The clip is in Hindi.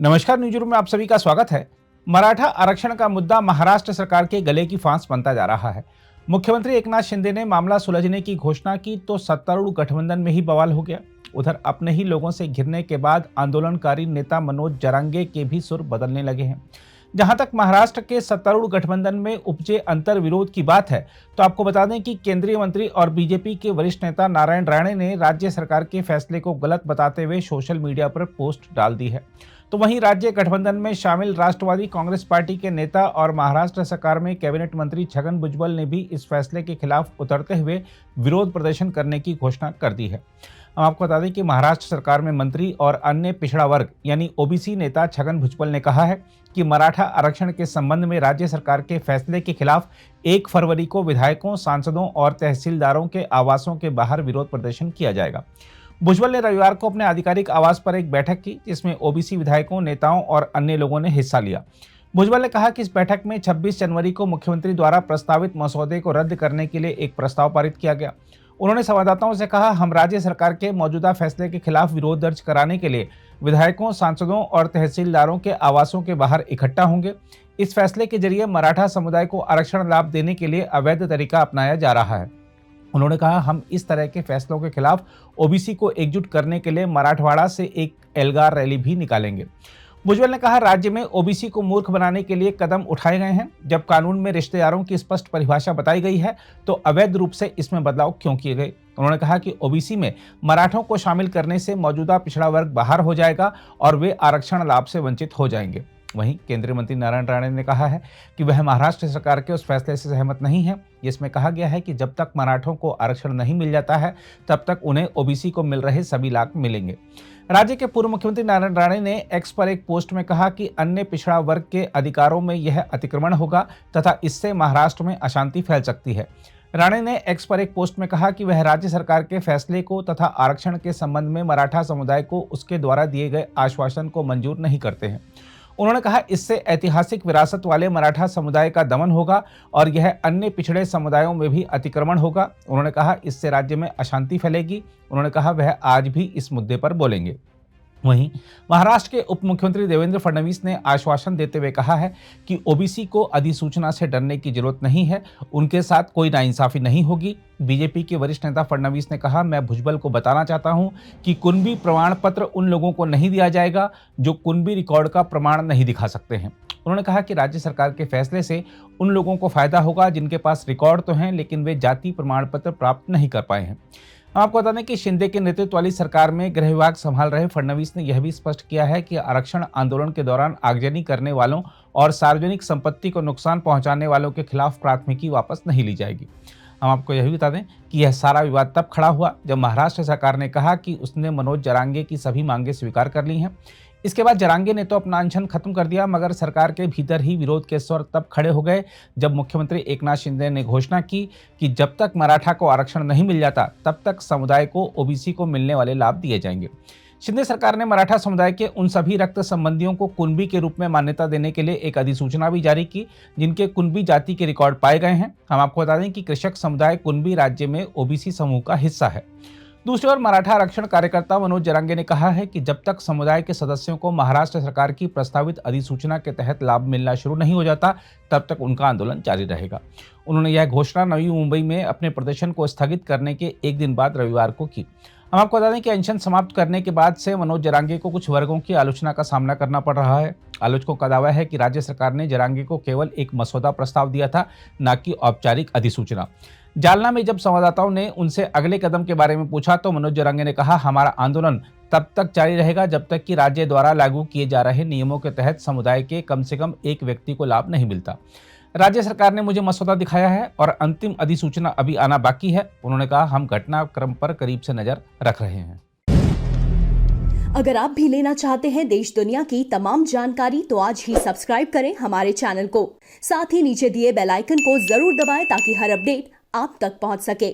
नमस्कार, न्यूज़ रूम में आप सभी का स्वागत है। मराठा आरक्षण का मुद्दा महाराष्ट्र सरकार के गले की फांस बनता जा रहा है। मुख्यमंत्री एकनाथ शिंदे ने मामला सुलझने की घोषणा की तो सत्तारूढ़ गठबंधन में ही बवाल हो गया। उधर अपने ही लोगों से घिरने के बाद आंदोलनकारी नेता मनोज जरांगे के भी सुर बदलने लगे हैं। जहां तक महाराष्ट्र के सत्तारूढ़ गठबंधन में उपजे अंतर विरोध की बात है, तो आपको बता दें कि केंद्रीय मंत्री और बीजेपी के वरिष्ठ नेता नारायण राणे ने राज्य सरकार के फैसले को गलत बताते हुए सोशल मीडिया पर पोस्ट डाल दी है। तो वहीं राज्य गठबंधन में शामिल राष्ट्रवादी कांग्रेस पार्टी के नेता और महाराष्ट्र सरकार में कैबिनेट मंत्री छगन भुजबल ने भी इस फैसले के खिलाफ उतरते हुए विरोध प्रदर्शन करने की घोषणा कर दी है। हम आपको बता दें कि महाराष्ट्र सरकार में मंत्री और अन्य पिछड़ा वर्ग यानी ओबीसी नेता छगन भुजबल ने कहा है कि मराठा आरक्षण के संबंध में राज्य सरकार के फैसले के खिलाफ 1 फरवरी को विधायकों, सांसदों और तहसीलदारों के आवासों के बाहर विरोध प्रदर्शन किया जाएगा। भुजबल ने रविवार को अपने आधिकारिक आवास पर एक बैठक की, जिसमें ओबीसी विधायकों, नेताओं और अन्य लोगों ने हिस्सा लिया। भुजबल ने कहा कि इस बैठक में 26 जनवरी को मुख्यमंत्री द्वारा प्रस्तावित मसौदे को रद्द करने के लिए एक प्रस्ताव पारित किया गया। उन्होंने संवाददाताओं से कहा, हम राज्य सरकार के मौजूदा फैसले के खिलाफ विरोध दर्ज कराने के लिए विधायकों, सांसदों और तहसीलदारों के आवासों के बाहर इकट्ठा होंगे। इस फैसले के जरिए मराठा समुदाय को आरक्षण लाभ देने के लिए अवैध तरीका अपनाया जा रहा है। उन्होंने कहा, हम इस तरह के फैसलों के खिलाफ ओबीसी को एकजुट करने के लिए मराठवाड़ा से एक एल्गार रैली भी निकालेंगे। भुजबल ने कहा, राज्य में ओबीसी को मूर्ख बनाने के लिए कदम उठाए गए हैं। जब कानून में रिश्तेदारों की स्पष्ट परिभाषा बताई गई है, तो अवैध रूप से इसमें बदलाव क्यों किए गए। उन्होंने कहा कि ओबीसी में मराठों को शामिल करने से मौजूदा पिछड़ा वर्ग बाहर हो जाएगा और वे आरक्षण लाभ से वंचित हो जाएंगे। वहीं केंद्रीय मंत्री नारायण राणे ने कहा है कि वह महाराष्ट्र सरकार के उस फैसले से सहमत नहीं है, जिसमें कहा गया है कि जब तक मराठों को आरक्षण नहीं मिल जाता है, तब तक उन्हें ओबीसी को मिल रहे सभी लाभ मिलेंगे। राज्य के पूर्व मुख्यमंत्री नारायण राणे ने एक्स पर एक पोस्ट में कहा कि अन्य पिछड़ा वर्ग के अधिकारों में यह अतिक्रमण होगा तथा इससे महाराष्ट्र में अशांति फैल सकती है। राणे ने एक्स पर एक पोस्ट में कहा कि वह राज्य सरकार के फैसले को तथा आरक्षण के संबंध में मराठा समुदाय को उसके द्वारा दिए गए आश्वासन को मंजूर नहीं करते हैं। उन्होंने कहा, इससे ऐतिहासिक विरासत वाले मराठा समुदाय का दमन होगा और यह अन्य पिछड़े समुदायों में भी अतिक्रमण होगा। उन्होंने कहा, इससे राज्य में अशांति फैलेगी। उन्होंने कहा, वह आज भी इस मुद्दे पर बोलेंगे। वहीं महाराष्ट्र के उप मुख्यमंत्री देवेंद्र फडणवीस ने आश्वासन देते हुए कहा है कि ओबीसी को अधिसूचना से डरने की जरूरत नहीं है, उनके साथ कोई नाइंसाफी नहीं होगी। बीजेपी के वरिष्ठ नेता फडणवीस ने कहा, मैं भुजबल को बताना चाहता हूं कि कुणबी प्रमाण पत्र उन लोगों को नहीं दिया जाएगा जो कुणबी रिकॉर्ड का प्रमाण नहीं दिखा सकते हैं। उन्होंने कहा कि राज्य सरकार के फैसले से उन लोगों को फायदा होगा जिनके पास रिकॉर्ड तो हैं, लेकिन वे जाति प्रमाण पत्र प्राप्त नहीं कर पाए हैं। आपको बता दें कि शिंदे के नेतृत्व वाली सरकार में गृह विभाग संभाल रहे फडणवीस ने यह भी स्पष्ट किया है कि आरक्षण आंदोलन के दौरान आगजनी करने वालों और सार्वजनिक संपत्ति को नुकसान पहुंचाने वालों के खिलाफ प्राथमिकी वापस नहीं ली जाएगी। हम आपको यह भी बता दें कि यह सारा विवाद तब खड़ा हुआ जब महाराष्ट्र सरकार ने कहा कि उसने मनोज जरांगे की सभी मांगें स्वीकार कर ली हैं। इसके बाद जरांगे ने तो अपना अनशन खत्म कर दिया, मगर सरकार के भीतर ही विरोध के स्वर तब खड़े हो गए जब मुख्यमंत्री एकनाथ शिंदे ने घोषणा की कि जब तक मराठा को आरक्षण नहीं मिल जाता, तब तक समुदाय को ओबीसी को मिलने वाले लाभ दिए जाएंगे। शिंदे सरकार ने मराठा समुदाय के उन सभी रक्त संबंधियों को कुणबी के रूप में मान्यता देने के लिए एक अधिसूचना भी जारी की जिनके कुणबी जाति के रिकॉर्ड पाए गए हैं। हम आपको बता दें कि कृषक समुदाय कुणबी राज्य में ओबीसी समूह का हिस्सा है। दूसरी ओर मराठा आरक्षण कार्यकर्ता मनोज जरांगे ने कहा है कि जब तक समुदाय के सदस्यों को महाराष्ट्र सरकार की प्रस्तावित अधिसूचना के तहत लाभ मिलना शुरू नहीं हो जाता, तब तक उनका आंदोलन जारी रहेगा। उन्होंने यह घोषणा नवी मुंबई में अपने प्रदर्शन को स्थगित करने के एक दिन बाद रविवार को की। हम आपको बता दें कि अनशन समाप्त करने के बाद से मनोज जरांगे को कुछ वर्गों की आलोचना का सामना करना पड़ रहा है। आलोचकों का दावा है कि राज्य सरकार ने जरांगे को केवल एक मसौदा प्रस्ताव दिया था, न कि औपचारिक अधिसूचना। जालना में जब संवाददाताओं ने उनसे अगले कदम के बारे में पूछा तो मनोज जरांगे ने कहा, हमारा आंदोलन तब तक जारी रहेगा जब तक कि राज्य द्वारा लागू किए जा रहे नियमों के तहत समुदाय के कम से कम एक व्यक्ति को लाभ नहीं मिलता। राज्य सरकार ने मुझे मसौदा दिखाया है और अंतिम अधिसूचना अभी आना बाकी है। उन्होंने कहा, हम घटनाक्रम पर करीब से नजर रख रहे हैं। अगर आप भी लेना चाहते हैं देश दुनिया की तमाम जानकारी, तो आज ही सब्सक्राइब करें हमारे चैनल को। साथ ही नीचे दिए बेल आइकन को जरूर दबाएं ताकि हर अपडेट आप तक पहुंच सके।